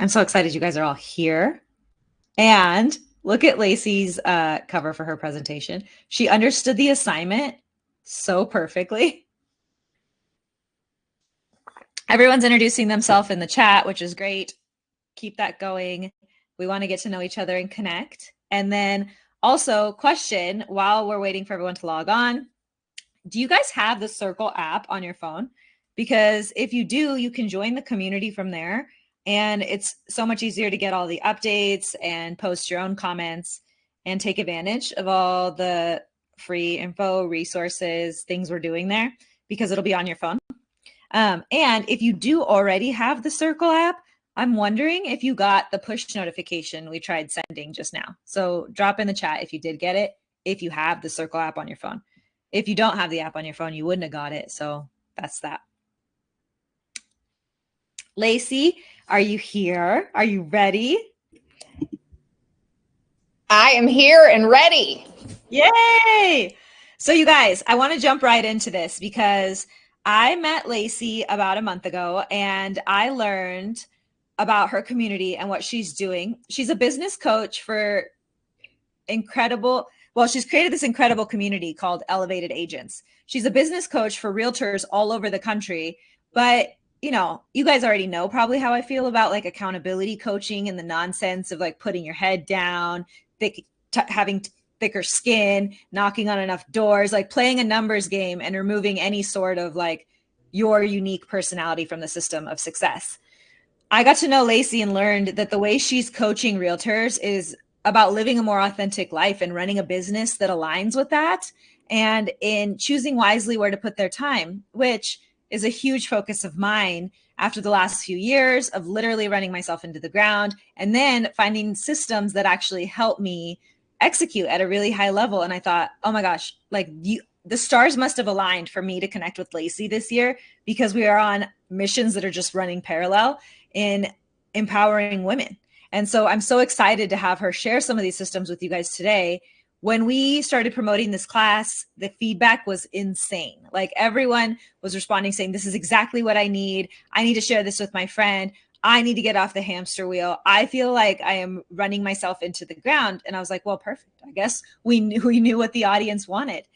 I'm so excited you guys are all here. And look at Lacey's cover for her presentation. She understood the assignment so perfectly. Everyone's introducing themselves in the chat, which is great. Keep that going. We want to get to know each other and connect. And then also, question while we're waiting for everyone to log on, do you guys have the Circle app on your phone? Because if you do, you can join the community from there. And it's so much easier to get all the updates and post your own comments and take advantage of all the free info, resources, things we're doing there because it'll be on your phone. And if you do already have the Circle app, I'm wondering if you got the push notification we tried sending just now. So drop in the chat if you did get it, if you have the Circle app on your phone. If you don't have the app on your phone, you wouldn't have got it. So that's that. Lacey, are you here? Are you ready? I am here and ready. Yay! So you guys, I want to jump right into this because I met Lacey about a month ago and I learned about her community and what she's doing. She's a business coach for she's created this incredible community called Elevated Agents. She's a business coach for realtors all over the country, but you guys already know probably how I feel about like accountability coaching and the nonsense of like putting your head down, having thicker skin, knocking on enough doors, like playing a numbers game and removing any sort of like your unique personality from the system of success. I got to know Lacey and learned that the way she's coaching realtors is about living a more authentic life and running a business that aligns with that and in choosing wisely where to put their time, which is a huge focus of mine after the last few years of literally running myself into the ground and then finding systems that actually help me execute at a really high level. And I thought, oh my gosh, the stars must have aligned for me to connect with Lacey this year because we are on missions that are just running parallel in empowering women. And so I'm so excited to have her share some of these systems with you guys today. When we started promoting this class, the feedback was insane. Like everyone was responding saying, this is exactly what I need. I need to share this with my friend. I need to get off the hamster wheel. I feel like I am running myself into the ground. And I was like, well, perfect. I guess we knew what the audience wanted.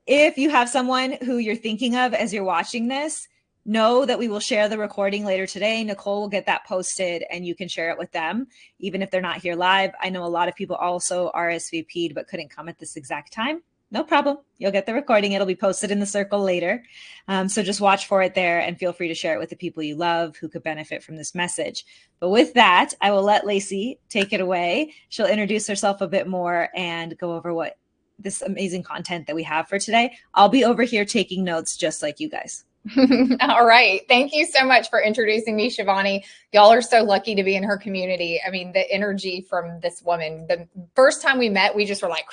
If you have someone who you're thinking of as you're watching this, know that we will share the recording later today. Nicole will get that posted and you can share it with them, even if they're not here live. I know a lot of people also RSVP'd but couldn't come at this exact time. No problem. You'll get the recording. It'll be posted in the circle later. So just watch for it there and feel free to share it with the people you love who could benefit from this message. But with that, I will let Lacey take it away. She'll introduce herself a bit more and go over what this amazing content that we have for today. I'll be over here taking notes just like you guys. All right. Thank you so much for introducing me, Shivani. Y'all are so lucky to be in her community. I mean, the energy from this woman, the first time we met, we just were like,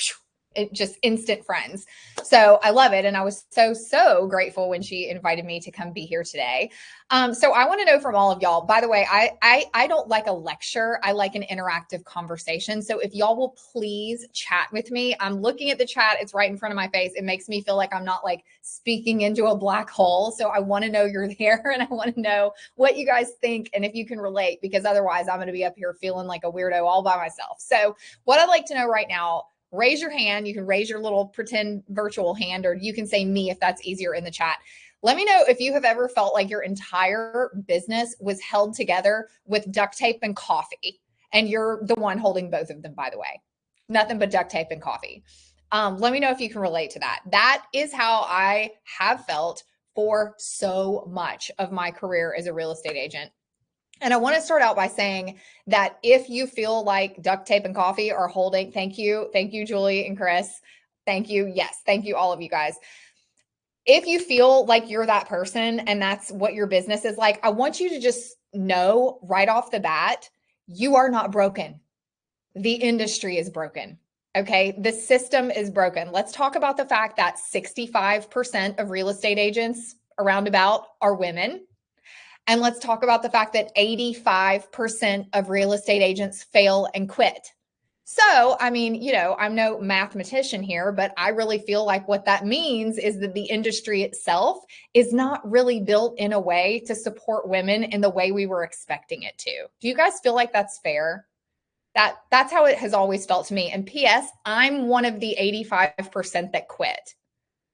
just instant friends. So I love it. And I was so grateful when she invited me to come be here today. So I want to know from all of y'all, by the way, I don't like a lecture. I like an interactive conversation. So if y'all will please chat with me, I'm looking at the chat. It's right in front of my face. It makes me feel like I'm not like speaking into a black hole. So I want to know you're there and I want to know what you guys think and if you can relate, because otherwise I'm going to be up here feeling like a weirdo all by myself. So what I'd like to know right now, raise your hand. You can raise your little pretend virtual hand, or you can say me if that's easier in the chat. Let me know if you have ever felt like your entire business was held together with duct tape and coffee, and you're the one holding both of them, by the way. Nothing but duct tape and coffee. Let me know if you can relate to that. That is how I have felt for so much of my career as a real estate agent. And I want to start out by saying that if you feel like duct tape and coffee are holding, thank you, Julie and Chris. Thank you. Yes. Thank you, all of you guys. If you feel like you're that person and that's what your business is like, I want you to just know right off the bat, you are not broken. The industry is broken. Okay. The system is broken. Let's talk about the fact that 65% of real estate agents around about are women. And let's talk about the fact that 85% of real estate agents fail and quit. So, I mean, I'm no mathematician here, but I really feel like what that means is that the industry itself is not really built in a way to support women in the way we were expecting it to. Do you guys feel like that's fair? That's how it has always felt to me. And PS, I'm one of the 85% that quit.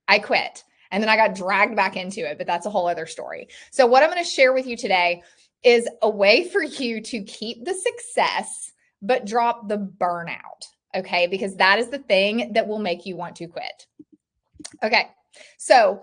I quit. And then I got dragged back into it, but that's a whole other story. So what I'm going to share with you today is a way for you to keep the success, but drop the burnout. Okay. Because that is the thing that will make you want to quit. Okay. So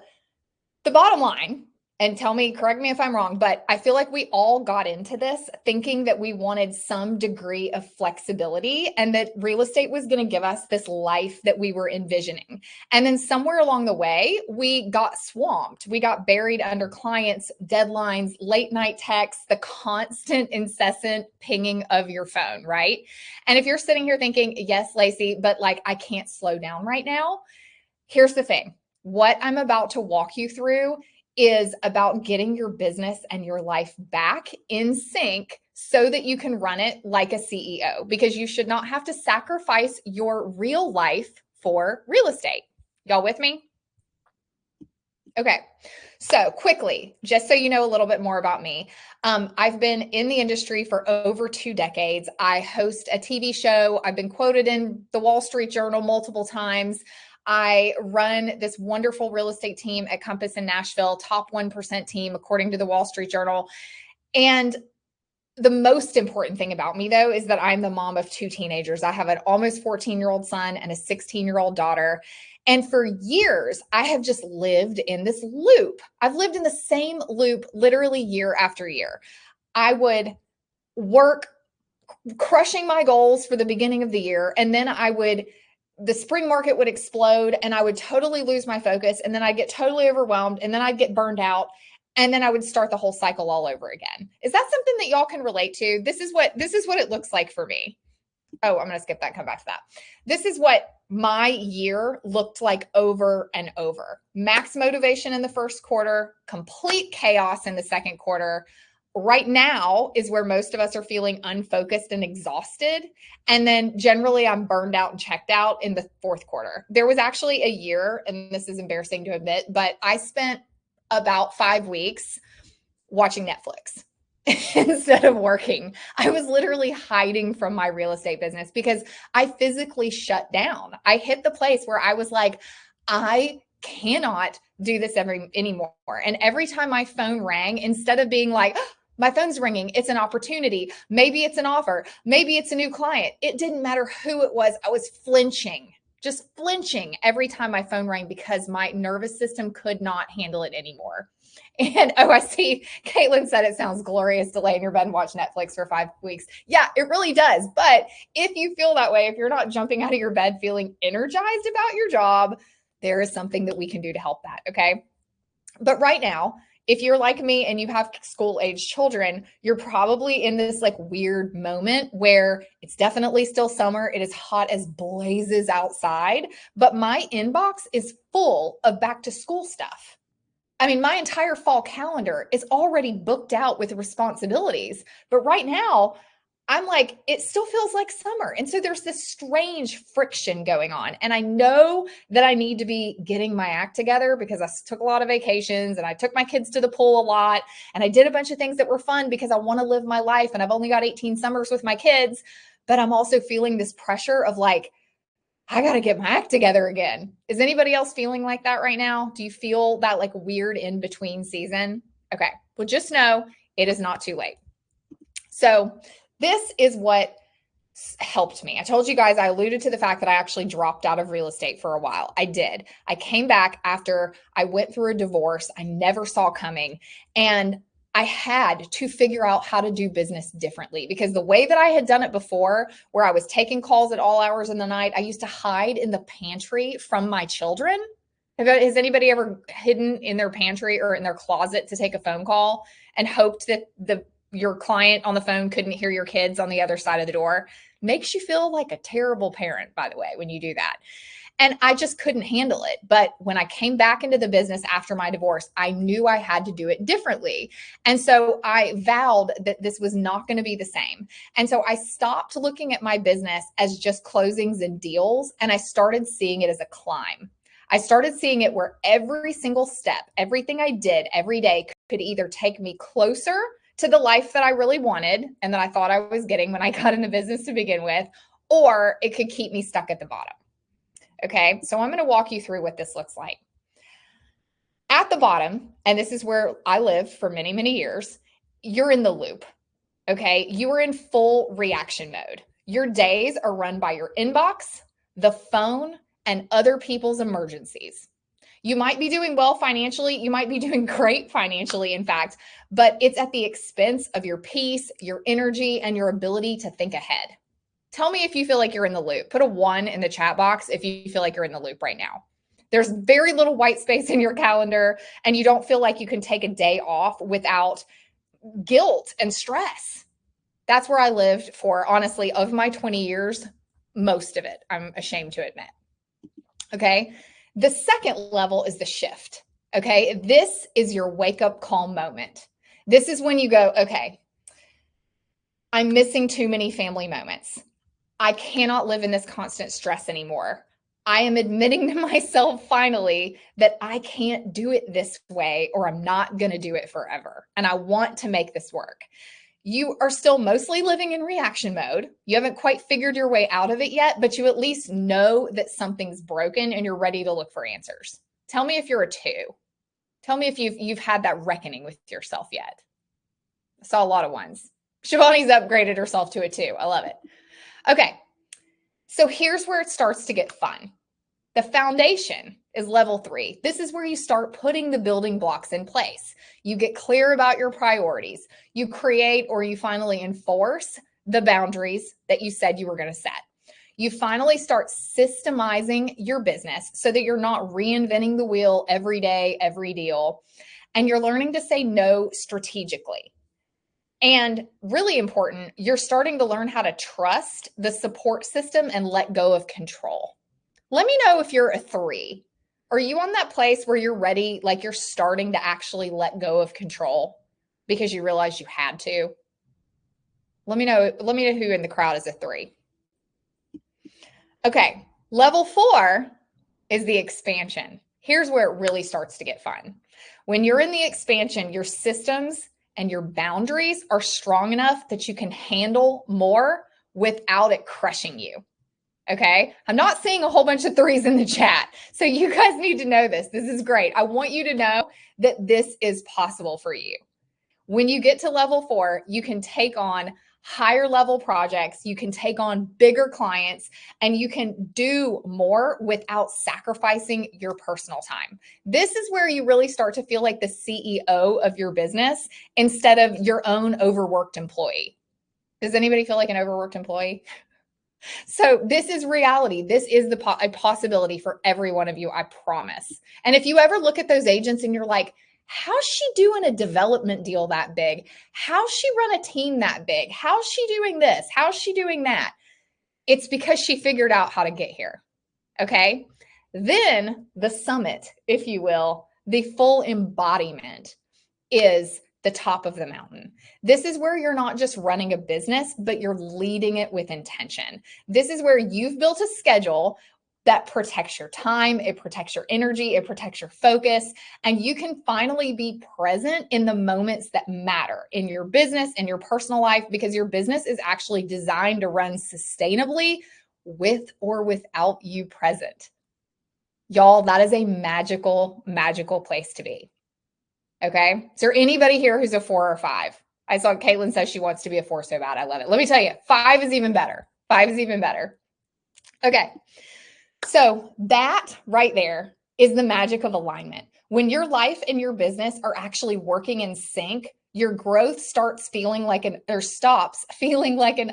the bottom line, and correct me if I'm wrong, but I feel like we all got into this thinking that we wanted some degree of flexibility and that real estate was going to give us this life that we were envisioning. And then somewhere along the way, we got swamped. We got buried under clients, deadlines, late night texts, the constant, incessant pinging of your phone, right? And if you're sitting here thinking, yes, Lacey, but like I can't slow down right now, here's the thing. What I'm about to walk you through is about getting your business and your life back in sync so that you can run it like a CEO, because you should not have to sacrifice your real life for real estate. Y'all with me? Okay. So quickly, just so you know a little bit more about me, I've been in the industry for over 2 decades. I host a TV show. I've been quoted in the Wall Street Journal multiple times. I run this wonderful real estate team at Compass in Nashville, top 1% team, according to the Wall Street Journal. And the most important thing about me, though, is that I'm the mom of 2 teenagers. I have an almost 14-year-old son and a 16-year-old daughter. And for years, I have just lived in this loop. I've lived in the same loop literally year after year. I would work crushing my goals for the beginning of the year, and then the spring market would explode and I would totally lose my focus, and then I'd get totally overwhelmed, and then I'd get burned out, and then I would start the whole cycle all over again. Is that something that y'all can relate to? This is what it looks like for me. Oh, I'm going to skip that, come back to that. This is what my year looked like over and over. Max motivation in the first quarter, complete chaos in the second quarter. Right now is where most of us are feeling unfocused and exhausted. And then generally I'm burned out and checked out in the fourth quarter. There was actually a year, and this is embarrassing to admit, but I spent about 5 weeks watching Netflix instead of working. I was literally hiding from my real estate business because I physically shut down. I hit the place where I was like, I cannot do this anymore. And every time my phone rang, instead of being like, oh, my phone's ringing, it's an opportunity, maybe it's an offer, maybe it's a new client, it didn't matter who it was, I was flinching, just flinching every time my phone rang because my nervous system could not handle it anymore. And I see Caitlin said it sounds glorious to lay in your bed and watch Netflix for 5 weeks. Yeah, it really does. But if you feel that way, if you're not jumping out of your bed feeling energized about your job, there is something that we can do to help that. Okay. But right now, if you're like me and you have school age children, you're probably in this like weird moment where it's definitely still summer. It is hot as blazes outside, but my inbox is full of back to school stuff. I mean, my entire fall calendar is already booked out with responsibilities, but right now I'm like, it still feels like summer. And so there's this strange friction going on. And I know that I need to be getting my act together because I took a lot of vacations and I took my kids to the pool a lot. And I did a bunch of things that were fun because I want to live my life. And I've only got 18 summers with my kids. But I'm also feeling this pressure of like, I got to get my act together again. Is anybody else feeling like that right now? Do you feel that like weird in between season? Okay. Well, just know it is not too late. So this is what helped me. I told you guys, I alluded to the fact that I actually dropped out of real estate for a while. I did. I came back after I went through a divorce I never saw coming. And I had to figure out how to do business differently because the way that I had done it before, where I was taking calls at all hours in the night, I used to hide in the pantry from my children. Has anybody ever hidden in their pantry or in their closet to take a phone call and hoped that your client on the phone couldn't hear your kids on the other side of the door? Makes you feel like a terrible parent, by the way, when you do that. And I just couldn't handle it. But when I came back into the business after my divorce, I knew I had to do it differently. And so I vowed that this was not going to be the same. And so I stopped looking at my business as just closings and deals, and I started seeing it as a climb. I started seeing it where every single step, everything I did every day could either take me closer to the life that I really wanted and that I thought I was getting when I got into business to begin with, or it could keep me stuck at the bottom. Okay, so I'm going to walk you through what this looks like. At the bottom, and this is where I lived for many, many years, you're in the loop. Okay, you are in full reaction mode. Your days are run by your inbox, the phone, and other people's emergencies. You might be doing well financially. You might be doing great financially, in fact, but it's at the expense of your peace, your energy, and your ability to think ahead. Tell me if you feel like you're in the loop. Put a 1 in the chat box if you feel like you're in the loop right now. There's very little white space in your calendar, and you don't feel like you can take a day off without guilt and stress. That's where I lived for, honestly, of my 20 years, most of it, I'm ashamed to admit. Okay. The second level is the shift. Okay. This is your wake up call moment. This is when you go, okay, I'm missing too many family moments. I cannot live in this constant stress anymore. I am admitting to myself finally that I can't do it this way, or I'm not going to do it forever. And I want to make this work. You are still mostly living in reaction mode. You haven't quite figured your way out of it yet, but you at least know that something's broken and you're ready to look for answers. Tell me if you're a 2. Tell me if you've had that reckoning with yourself yet. I saw a lot of 1s. Shivani's upgraded herself to a 2. I love it. Okay. So here's where it starts to get fun. The foundation is level 3. This is where you start putting the building blocks in place. You get clear about your priorities. You create, or you finally enforce, the boundaries that you said you were going to set. You finally start systemizing your business so that you're not reinventing the wheel every day, every deal. And you're learning to say no strategically. And really important, you're starting to learn how to trust the support system and let go of control. Let me know if you're a 3. Are you on that place where you're ready, like you're starting to actually let go of control because you realize you had to? Let me know who in the crowd is a 3. Okay, level 4 is the expansion. Here's where it really starts to get fun. When you're in the expansion, your systems and your boundaries are strong enough that you can handle more without it crushing you. Okay. I'm not seeing a whole bunch of 3s in the chat. So you guys need to know this. This is great. I want you to know that this is possible for you. When you get to level 4, you can take on higher level projects, you can take on bigger clients, and you can do more without sacrificing your personal time. This is where you really start to feel like the CEO of your business instead of your own overworked employee. Does anybody feel like an overworked employee? So this is reality. This is a possibility for every one of you, I promise. And if you ever look at those agents and you're like, how's she doing a development deal that big? How's she run a team that big? How's she doing this? How's she doing that? It's because she figured out how to get here. Okay. Then the summit, if you will, the full embodiment is the top of the mountain. This is where you're not just running a business, but you're leading it with intention. This is where you've built a schedule that protects your time, it protects your energy, it protects your focus, and you can finally be present in the moments that matter in your business and your personal life, because your business is actually designed to run sustainably with or without you present. Y'all, that is a magical, magical place to be. Okay. Is there anybody here who's a 4 or 5? I saw Caitlin says she wants to be a 4 so bad. I love it. Let me tell you, 5 is even better. 5 is even better. Okay. So that right there is the magic of alignment. When your life and your business are actually working in sync, your growth stops feeling like an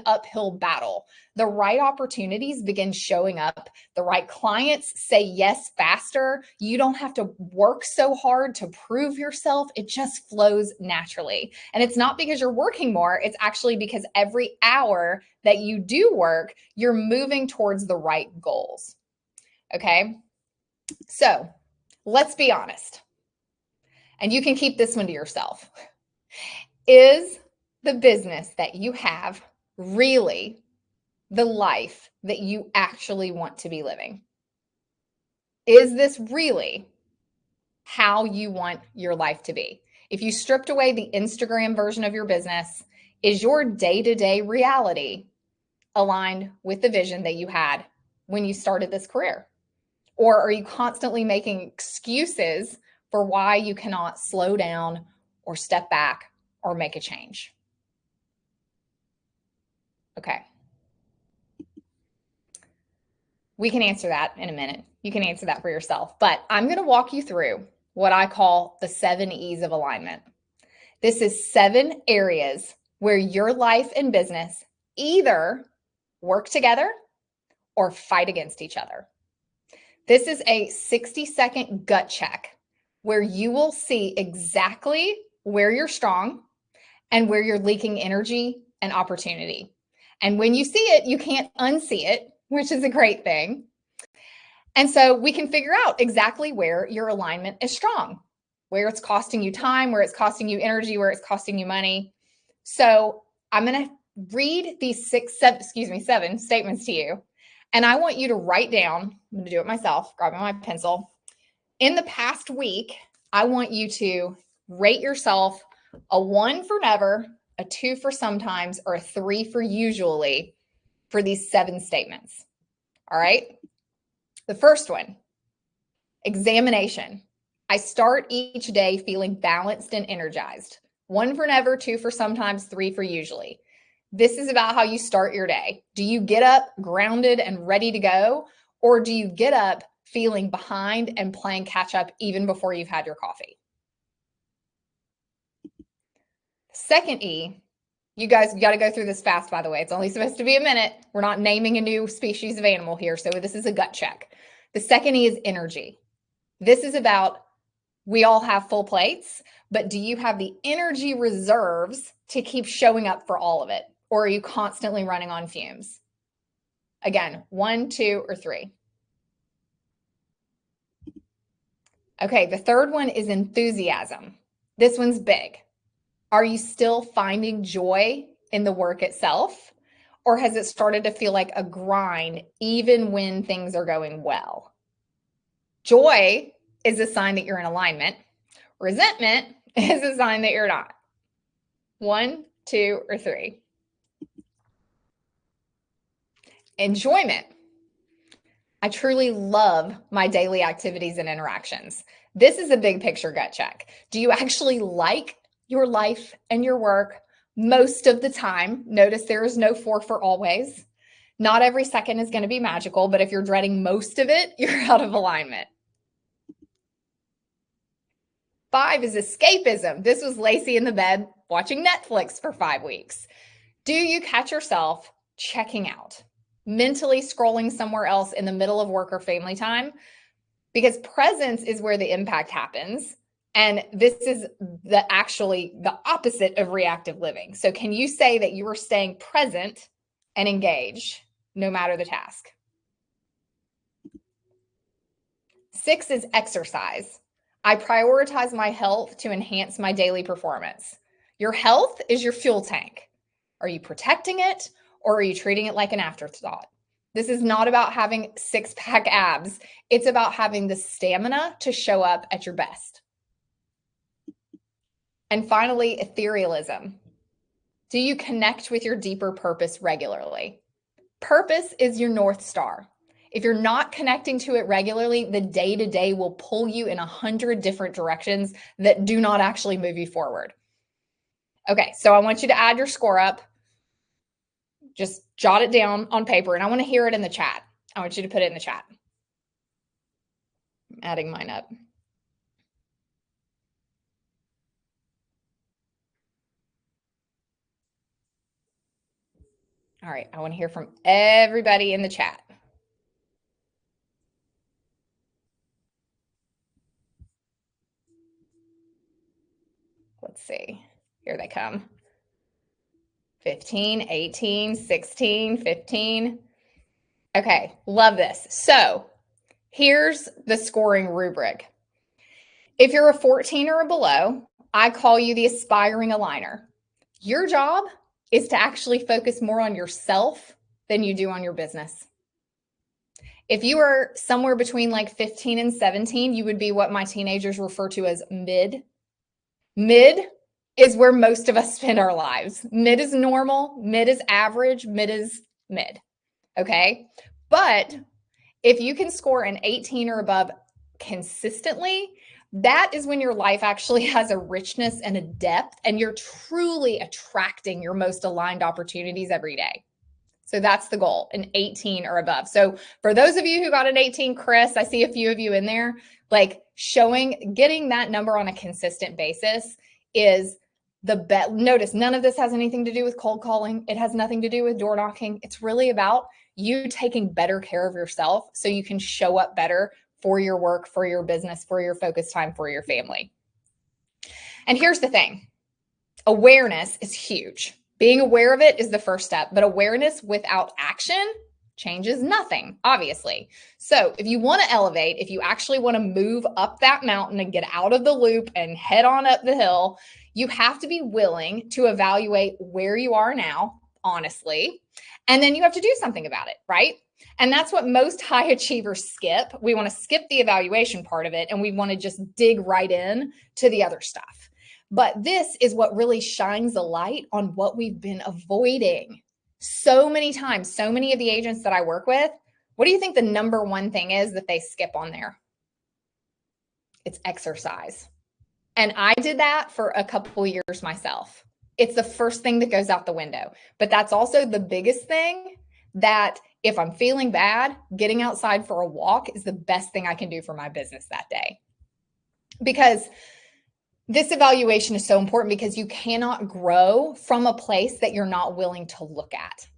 uphill battle. The right opportunities begin showing up. The right clients say yes faster. You don't have to work so hard to prove yourself. It just flows naturally. And it's not because you're working more. It's actually because every hour that you do work, you're moving towards the right goals. Okay. So let's be honest. And you can keep this one to yourself. Is the business that you have really the life that you actually want to be living? Is this really how you want your life to be? If you stripped away the Instagram version of your business, is your day-to-day reality aligned with the vision that you had when you started this career? Or are you constantly making excuses for why you cannot slow down or step back or make a change? Okay. We can answer that in a minute. You can answer that for yourself. But I'm going to walk you through what I call the 7 E's of alignment. This is 7 areas where your life and business either work together or fight against each other. This is a 60-second gut check where you will see exactly where you're strong and where you're leaking energy and opportunity. And when you see it, you can't unsee it, which is a great thing. And so we can figure out exactly where your alignment is strong, where it's costing you time, where it's costing you energy, where it's costing you money. So I'm going to read these 7 statements to you. And I want you to write down, I'm going to do it myself, grabbing my pencil. In the past week, I want you to rate yourself a 1 for never, a 2 for sometimes, or a 3 for usually for these 7 statements. All right. The first one, examination. I start each day feeling balanced and energized. 1 for never, 2 for sometimes, 3 for usually. This is about how you start your day. Do you get up grounded and ready to go? Or do you get up feeling behind and playing catch up even before you've had your coffee? Second E, you guys got to go through this fast, by the way. It's only supposed to be a minute. We're not naming a new species of animal here. So this is a gut check. The second E is energy. This is about, we all have full plates, but do you have the energy reserves to keep showing up for all of it? Or are you constantly running on fumes? Again, 1, 2, or 3. Okay, the third one is enthusiasm. This one's big. Are you still finding joy in the work itself? Or has it started to feel like a grind even when things are going well? Joy is a sign that you're in alignment. Resentment is a sign that you're not. 1, 2, or 3. Enjoyment. I truly love my daily activities and interactions. This is a big picture gut check. Do you actually like your life and your work most of the time? Notice there is no 4 for always. Not every second is going to be magical, but if you're dreading most of it, you're out of alignment. 5 is escapism. This was Lacey in the bed watching Netflix for 5 weeks. Do you catch yourself checking out, mentally scrolling somewhere else in the middle of work or family time? Because presence is where the impact happens. And this is actually the opposite of reactive living. So can you say that you are staying present and engaged no matter the task? 6 is exercise. I prioritize my health to enhance my daily performance. Your health is your fuel tank. Are you protecting it or are you treating it like an afterthought? This is not about having 6-pack abs. It's about having the stamina to show up at your best. And finally, etherealism. Do you connect with your deeper purpose regularly? Purpose is your North Star. If you're not connecting to it regularly, the day-to-day will pull you in 100 different directions that do not actually move you forward. Okay, so I want you to add your score up. Just jot it down on paper, and I want to hear it in the chat. I want you to put it in the chat. I'm adding mine up. All right, I want to hear from everybody in the chat. Let's see. Here they come. 15, 18, 16, 15. Okay, love this. So Here's the scoring rubric. If you're a 14 or below, I call you the aspiring aligner. Your job is to actually focus more on yourself than you do on your business. If you are somewhere between like 15 and 17, you would be what my teenagers refer to as mid. Mid is where most of us spend our lives. Mid is normal, mid is average, mid is mid. Okay. But if you can score an 18 or above consistently, that is when your life actually has a richness and a depth, and you're truly attracting your most aligned opportunities every day. So that's the goal, an 18 or above. So for those of you who got an 18, Chris, I see a few of you in there, like getting that number on a consistent basis is the best. Notice none of this has anything to do with cold calling. It has nothing to do with door knocking. It's really about you taking better care of yourself so you can show up better for your work, for your business, for your focus time, for your family. And here's the thing. Awareness is huge. Being aware of it is the first step, but awareness without action changes nothing, obviously. So if you want to elevate, if you actually want to move up that mountain and get out of the loop and head on up the hill, you have to be willing to evaluate where you are now, honestly, and then you have to do something about it, right? And that's what most high achievers skip. We want to skip the evaluation part of it, and we want to just dig right in to the other stuff. But this is what really shines a light on what we've been avoiding so many times. So many of the agents that I work with, what do you think the number one thing is that they skip on there? It's exercise. And I did that for a couple of years myself. It's the first thing that goes out the window. But that's also the biggest thing that if I'm feeling bad, getting outside for a walk is the best thing I can do for my business that day. Because this evaluation is so important, because you cannot grow from a place that you're not willing to look at.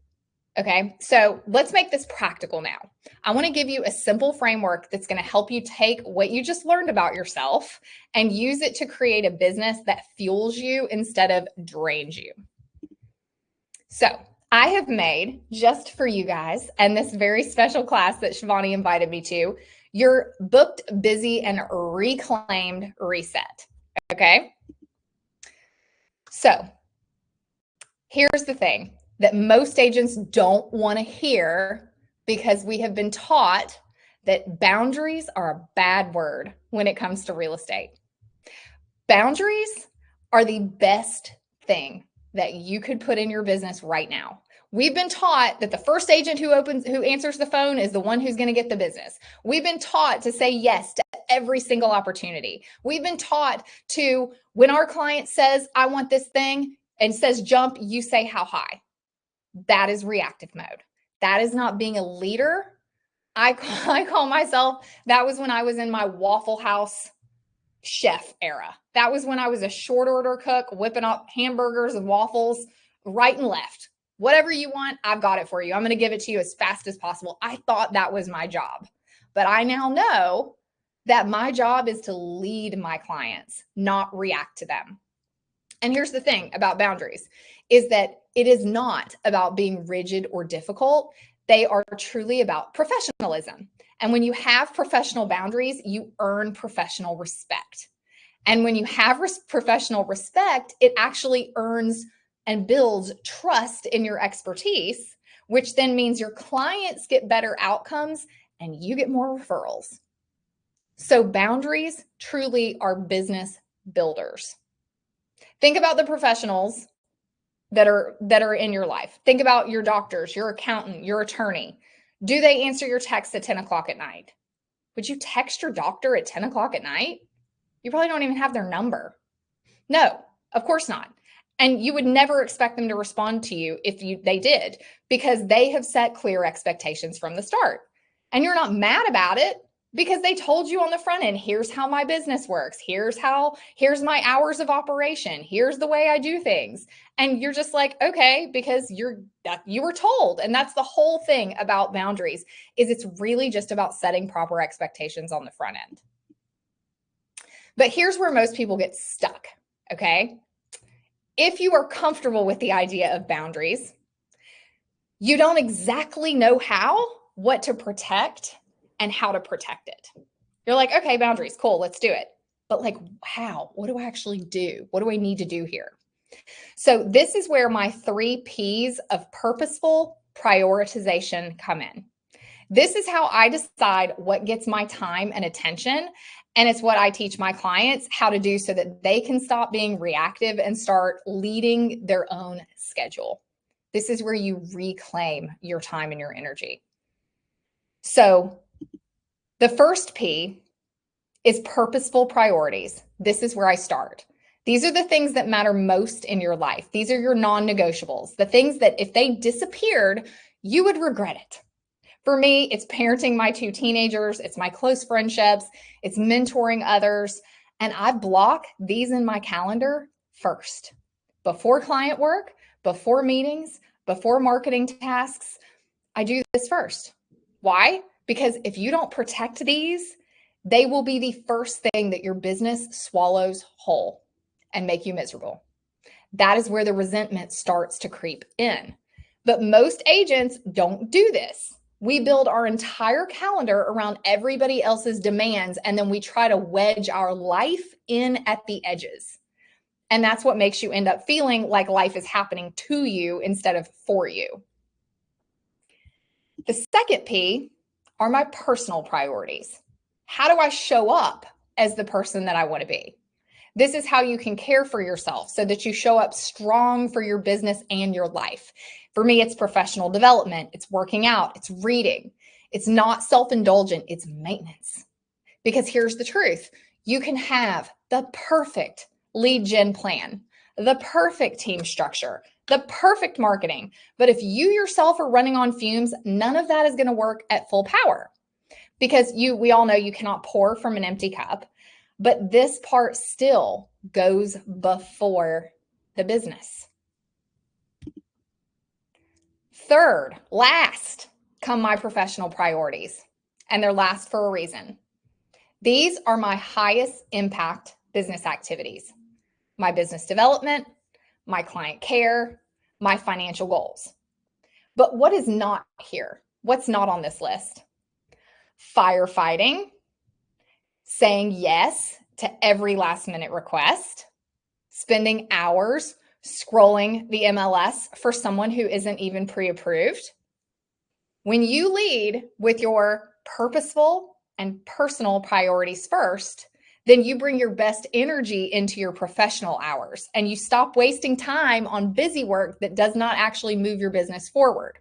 Okay, so let's make this practical now. I want to give you a simple framework that's going to help you take what you just learned about yourself and use it to create a business that fuels you instead of drains you. So I have made, just for you guys and this very special class that Shivani invited me to, your booked, busy, and reclaimed reset. Okay. So here's the thing that most agents don't want to hear, because we have been taught that boundaries are a bad word when it comes to real estate. Boundaries are the best thing that you could put in your business right now. We've been taught that the first agent who answers the phone is the one who's going to get the business. We've been taught to say yes to every single opportunity. We've been taught to, when our client says, I want this thing, and says jump, you say how high. That is reactive mode. That is not being a leader. I call myself, that was when I was in my Waffle House chef era. That was when I was a short order cook, whipping up hamburgers and waffles right and left. Whatever you want, I've got it for you. I'm going to give it to you as fast as possible. I thought that was my job. But I now know that my job is to lead my clients, not react to them. And here's the thing about boundaries, is that it is not about being rigid or difficult. They are truly about professionalism. And when you have professional boundaries, you earn professional respect. And when you have professional respect, it actually earns and builds trust in your expertise, which then means your clients get better outcomes and you get more referrals. So boundaries truly are business builders. Think about the professionals that are in your life. Think about your doctors, your accountant, your attorney. Do they answer your text at 10 o'clock at night? Would you text your doctor at 10 o'clock at night? You probably don't even have their number. No, of course not. And you would never expect them to respond to you if they did, because they have set clear expectations from the start. And you're not mad about it, because they told you on the front end, here's how my business works. Here's my hours of operation. Here's the way I do things. And you're just like, okay, because you were told. And that's the whole thing about boundaries, is it's really just about setting proper expectations on the front end. But here's where most people get stuck, okay? If you are comfortable with the idea of boundaries, you don't exactly know what to protect, and how to protect it. You're like, okay, boundaries, cool, let's do it. But like, how? What do I actually do? What do I need to do here? So this is where my 3 P's of purposeful prioritization come in. This is how I decide what gets my time and attention. And it's what I teach my clients how to do so that they can stop being reactive and start leading their own schedule. This is where you reclaim your time and your energy. So the first P is purposeful priorities. This is where I start. These are the things that matter most in your life. These are your non-negotiables, the things that if they disappeared, you would regret it. For me, it's parenting my 2 teenagers, it's my close friendships, it's mentoring others, and I block these in my calendar first. Before client work, before meetings, before marketing tasks, I do this first. Why? Because if you don't protect these, they will be the first thing that your business swallows whole and make you miserable. That is where the resentment starts to creep in. But most agents don't do this. We build our entire calendar around everybody else's demands, and then we try to wedge our life in at the edges. And that's what makes you end up feeling like life is happening to you instead of for you. The second P are my personal priorities. How do I show up as the person that I want to be? This is how you can care for yourself so that you show up strong for your business and your life. For me, it's professional development, it's working out, it's reading. It's not self-indulgent, it's maintenance. Because here's the truth. You can have the perfect lead gen plan, the perfect team structure, the perfect marketing. But if you yourself are running on fumes, none of that is going to work at full power. Because we all know you cannot pour from an empty cup. But this part still goes before the business. Third, last, come my professional priorities. And they're last for a reason. These are my highest impact business activities. My business development, my client care, my financial goals. But what is not here? What's not on this list? Firefighting, saying yes to every last minute request, spending hours scrolling the MLS for someone who isn't even pre-approved. When you lead with your purposeful and personal priorities first, then you bring your best energy into your professional hours and you stop wasting time on busy work that does not actually move your business forward.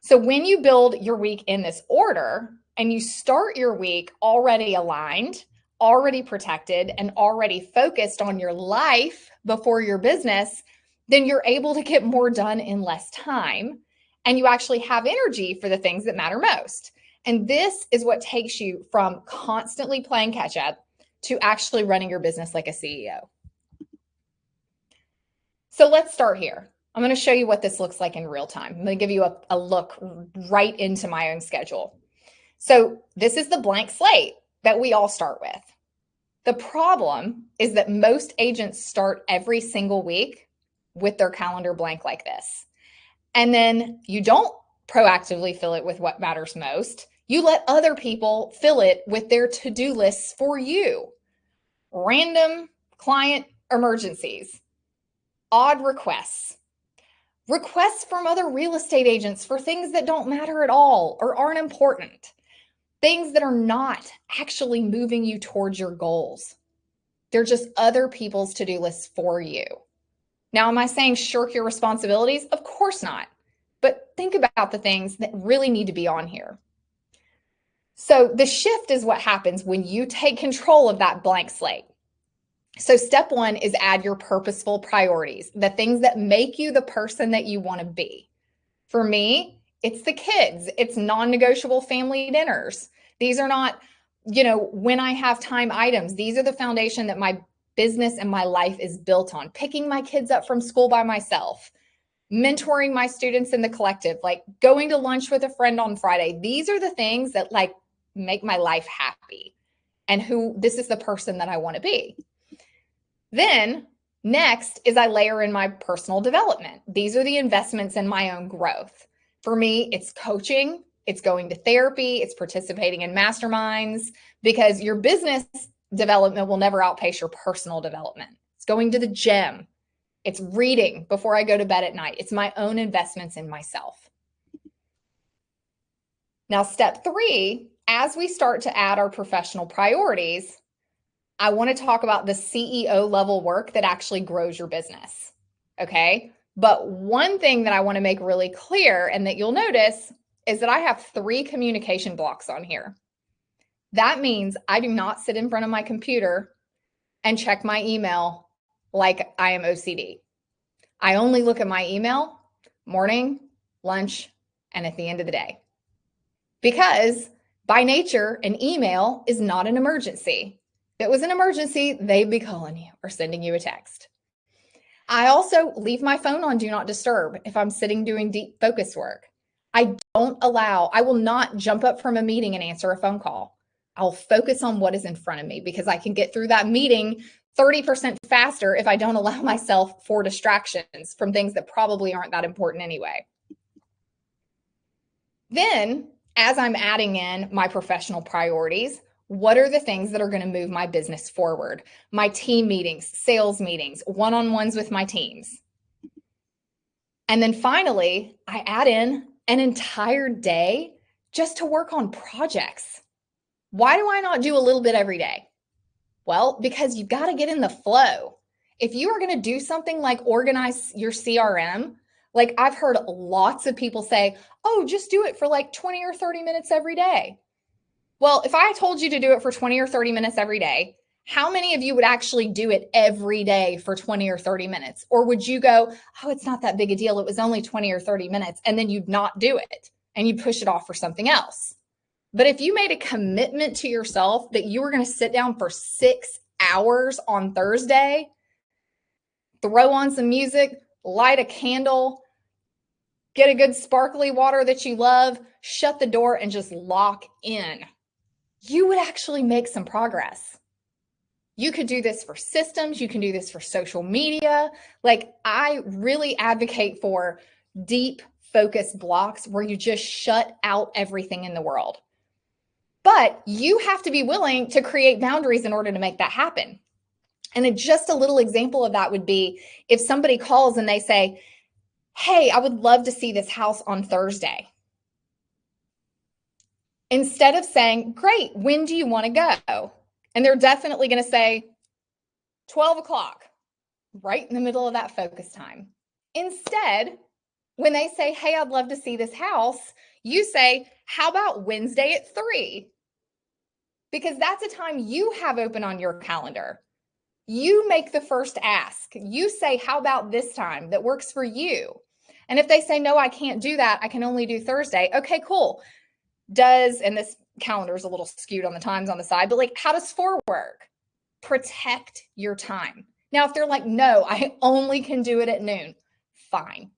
So when you build your week in this order and you start your week already aligned, already protected, and already focused on your life before your business, then you're able to get more done in less time and you actually have energy for the things that matter most. And this is what takes you from constantly playing catch up to actually running your business like a CEO. So let's start here. I'm going to show you what this looks like in real time. I'm going to give you a look right into my own schedule. So this is the blank slate that we all start with. The problem is that most agents start every single week with their calendar blank like this. And then you don't proactively fill it with what matters most. You let other people fill it with their to-do lists for you. Random client emergencies, odd requests from other real estate agents for things that don't matter at all or aren't important, things that are not actually moving you towards your goals. They're just other people's to-do lists for you. Now, am I saying shirk your responsibilities? Of course not. But think about the things that really need to be on here. So the shift is what happens when you take control of that blank slate. So step 1 is add your purposeful priorities, the things that make you the person that you want to be. For me, it's the kids. It's non-negotiable family dinners. These are not, when I have time items. These are the foundation that my business and my life is built on. Picking my kids up from school by myself, mentoring my students in the collective, like going to lunch with a friend on Friday. These are the things that make my life happy and this is the person that I want to be. Then next is I layer in my personal development. These are the investments in my own growth. For me, it's coaching, It's going to therapy. It's participating in masterminds, because your business development will never outpace your personal development. It's going to the gym. It's reading before I go to bed at night. It's my own investments in myself. Now, step 3, as we start to add our professional priorities, I want to talk about the CEO level work that actually grows your business. Okay. But one thing that I want to make really clear and that you'll notice is that I have 3 communication blocks on here. That means I do not sit in front of my computer and check my email like I am OCD. I only look at my email morning, lunch, and at the end of the day. Because by nature, an email is not an emergency. If it was an emergency, they'd be calling you or sending you a text. I also leave my phone on do not disturb if I'm sitting doing deep focus work. I will not jump up from a meeting and answer a phone call. I'll focus on what is in front of me, because I can get through that meeting 30% faster if I don't allow myself for distractions from things that probably aren't that important anyway. Then, as I'm adding in my professional priorities, what are the things that are going to move my business forward? My team meetings, sales meetings, one-on-ones with my teams. And then finally, I add in an entire day just to work on projects. Why do I not do a little bit every day? Well, because you've got to get in the flow. If you are going to do something like organize your CRM, like I've heard lots of people say, oh, just do it for like 20 or 30 minutes every day. Well, if I told you to do it for 20 or 30 minutes every day, how many of you would actually do it every day for 20 or 30 minutes? Or would you go, oh, it's not that big a deal. It was only 20 or 30 minutes. And then you'd not do it and you push it off for something else. But if you made a commitment to yourself that you were going to sit down for 6 hours on Thursday, throw on some music, light a candle, get a good sparkly water that you love, shut the door, and just lock in, you would actually make some progress. You could do this for systems. You can do this for social media. Like, I really advocate for deep focus blocks where you just shut out everything in the world. But you have to be willing to create boundaries in order to make that happen. And just a little example of that would be if somebody calls and they say, hey, I would love to see this house on Thursday. Instead of saying, great, when do you want to go? And they're definitely going to say 12 o'clock, right in the middle of that focus time. Instead, when they say, hey, I'd love to see this house, you say, how about Wednesday at 3? Because that's a time you have open on your calendar. You make the first ask. You say, how about this time that works for you? And if they say, no, I can't do that, I can only do Thursday. Okay, cool. And this calendar is a little skewed on the times on the side, but like, how does 4 work? Protect your time. Now, if they're like, no, I only can do it at noon, fine.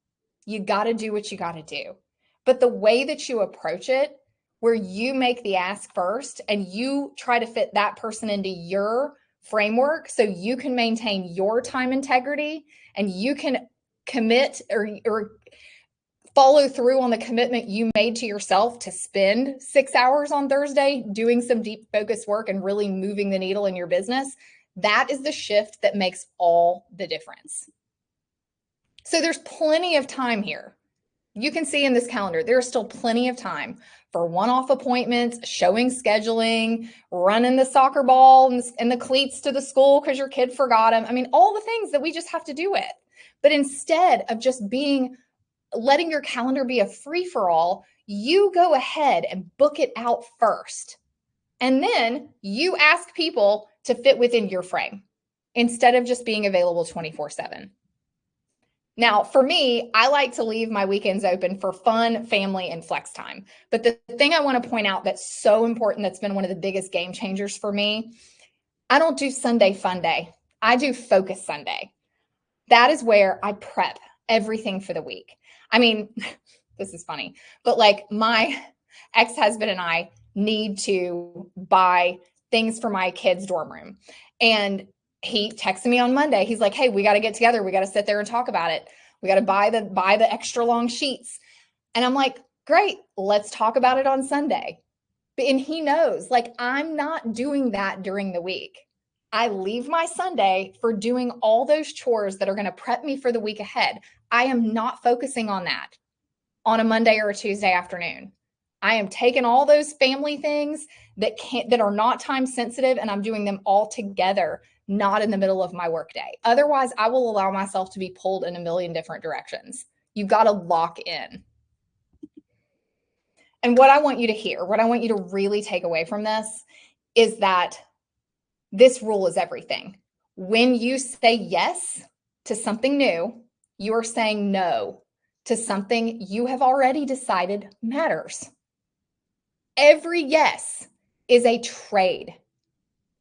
You got to do what you got to do. But the way that you approach it, where you make the ask first and you try to fit that person into your framework so you can maintain your time integrity and you can commit or follow through on the commitment you made to yourself to spend 6 hours on Thursday doing some deep focus work and really moving the needle in your business, that is the shift that makes all the difference. So there's plenty of time here. You can see in this calendar, there's still plenty of time for one-off appointments, showing scheduling, running the soccer ball and the cleats to the school because your kid forgot them. I mean, all the things that we just have to do it. But instead of just letting your calendar be a free-for-all, you go ahead and book it out first. And then you ask people to fit within your frame instead of just being available 24/7. Now, for me, I like to leave my weekends open for fun, family, and flex time. But the thing I want to point out that's so important, that's been one of the biggest game changers for me, I don't do Sunday fun day. I do focus Sunday. That is where I prep everything for the week. I mean, this is funny, but like my ex-husband and I need to buy things for my kids' dorm room. And he texted me on Monday. He's like, hey, we got to get together. We got to sit there and talk about it. We got to buy the extra long sheets. And I'm like, Great. Let's talk about it on Sunday. And he knows, like, I'm not doing that during the week. I leave my Sunday for doing all those chores that are going to prep me for the week ahead. I am not focusing on that on a Monday or a Tuesday afternoon. I am taking all those family things that are not time sensitive, and I'm doing them all together, not in the middle of my workday. Otherwise, I will allow myself to be pulled in a million different directions. You've got to lock in. And what I want you to hear, what I want you to really take away from this is that this rule is everything. When you say yes to something new, you are saying no to something you have already decided matters. Every yes is a trade.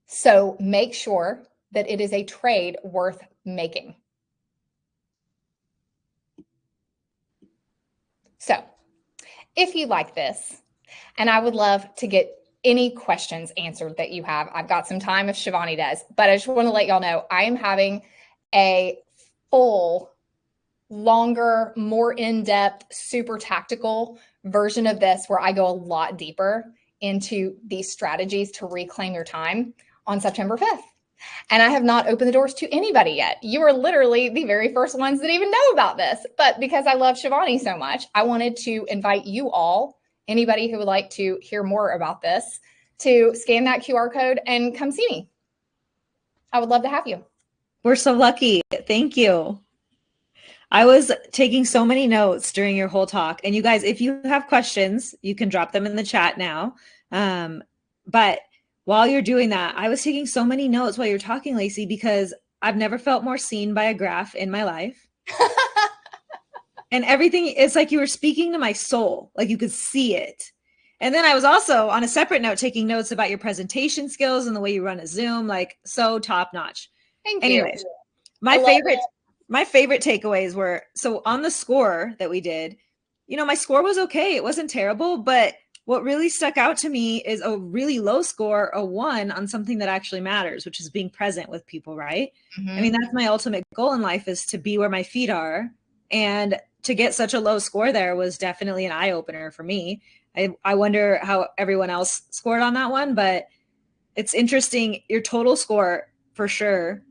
So make sure that it is a trade worth making. So if you like this, and I would love to get any questions answered that you have. I've got some time if Shivani does, but I just want to let y'all know I am having a full, longer, more in-depth, super tactical version of this where I go a lot deeper into these strategies to reclaim your time on September 5th. And I have not opened the doors to anybody yet. You are literally the very first ones that even know about this. But because I love Shivani so much, I wanted to invite you all, anybody who would like to hear more about this, to scan that QR code and come see me. I would love to have you. We're so lucky. Thank you. I was taking so many notes during your whole talk. And you guys, if you have questions, you can drop them in the chat now. But while you're doing that, I was taking so many notes while you're talking, Lacey, because I've never felt more seen by a graph in my life. And everything, it's like you were speaking to my soul, like you could see it. And then I was also on a separate note taking notes about your presentation skills and the way you run a Zoom, like so top notch. Thank you. Anyways, my favorite takeaways were, so on the score that we did, my score was okay. It wasn't terrible, but what really stuck out to me is a really low score, a 1 on something that actually matters, which is being present with people, right? Mm-hmm. I mean, that's my ultimate goal in life, is to be where my feet are. And to get such a low score there was definitely an eye-opener for me. I wonder how everyone else scored on that one, but it's interesting. Your total score, for sure,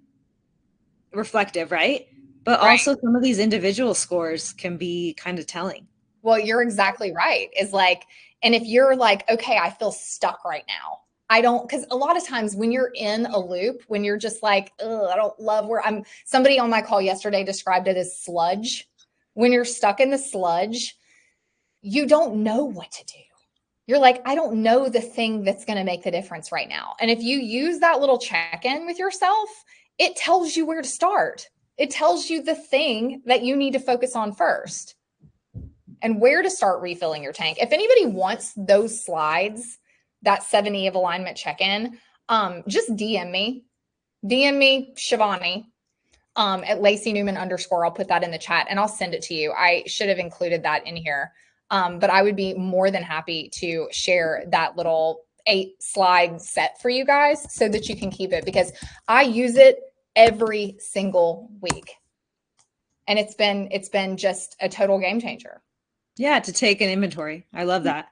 reflective, right? But also some of these individual scores can be kind of telling. Well, you're exactly right. Is like, and if you're like, okay, I feel stuck right now. Because a lot of times when you're in a loop, when you're just like, I don't love where I'm, somebody on my call yesterday described it as sludge. When you're stuck in the sludge, you don't know what to do. You're like, I don't know the thing that's going to make the difference right now. And if you use that little check-in with yourself, it tells you where to start. It tells you the thing that you need to focus on first and where to start refilling your tank. If anybody wants those slides, that 7E of alignment check-in, just DM me, Shivani, at Lacey Newman _. I'll put that in the chat and I'll send it to you. I should have included that in here. But I would be more than happy to share that little 8-slide set for you guys so that you can keep it, because I use it every single week. And it's been just a total game changer. Yeah, to take an inventory. I love that.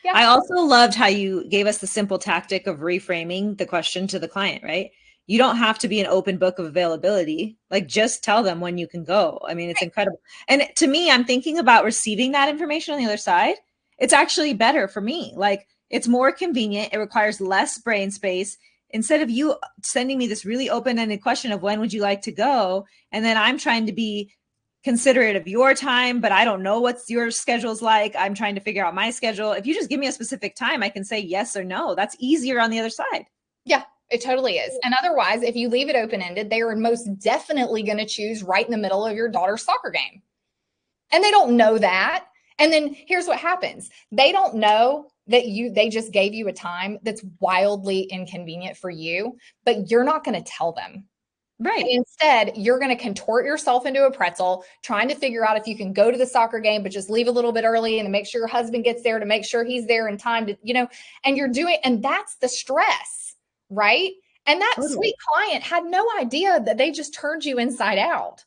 Yeah. I also loved how you gave us the simple tactic of reframing the question to the client, right? You don't have to be an open book of availability. Like, just tell them when you can go. I mean, it's incredible. And to me, I'm thinking about receiving that information on the other side. It's actually better for me. Like, it's more convenient. It requires less brain space. Instead of you sending me this really open-ended question of when would you like to go? And then I'm trying to be considerate of your time, but I don't know what your schedule's like. I'm trying to figure out my schedule. If you just give me a specific time, I can say yes or no. That's easier on the other side. Yeah, it totally is. And otherwise, if you leave it open-ended, they are most definitely going to choose right in the middle of your daughter's soccer game. And they don't know that. And then here's what happens. They don't know that they just gave you a time that's wildly inconvenient for you, but you're not going to tell them. Right. And instead, you're going to contort yourself into a pretzel, trying to figure out if you can go to the soccer game, but just leave a little bit early and make sure your husband gets there, to make sure he's there in time to, and that's the stress, right? And that sweet client had no idea that they just turned you inside out.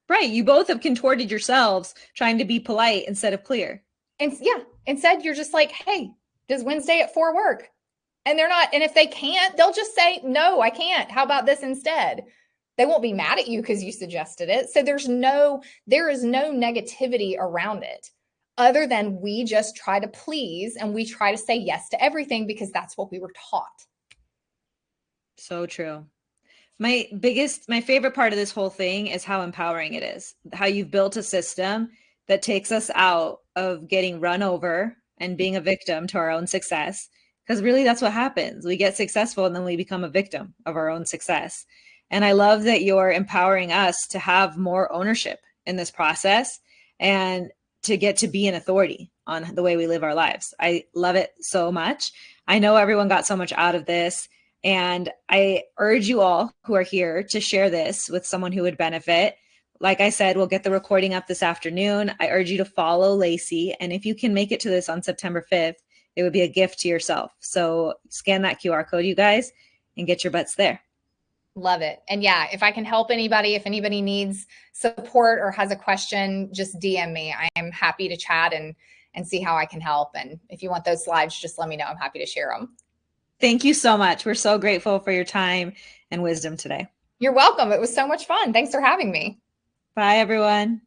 Right. You both have contorted yourselves trying to be polite instead of clear. And yeah, instead you're just like, hey, does Wednesday at 4 work? And they're not, and if they can't, they'll just say, no, I can't. How about this instead? They won't be mad at you because you suggested it. So there is no negativity around it other than we just try to please and we try to say yes to everything because that's what we were taught. So true. My favorite part of this whole thing is how empowering it is. How you've built a system that takes us out of getting run over and being a victim to our own success. Because really, that's what happens. We get successful and then we become a victim of our own success. And I love that you're empowering us to have more ownership in this process and to get to be an authority on the way we live our lives. I love it so much. I know everyone got so much out of this. And I urge you all who are here to share this with someone who would benefit. Like I said, we'll get the recording up this afternoon. I urge you to follow Lacey. And if you can make it to this on September 5th, it would be a gift to yourself. So scan that QR code, you guys, and get your butts there. Love it. And yeah, if I can help anybody, if anybody needs support or has a question, just DM me. I am happy to chat and see how I can help. And if you want those slides, just let me know. I'm happy to share them. Thank you so much. We're so grateful for your time and wisdom today. You're welcome. It was so much fun. Thanks for having me. Bye, everyone.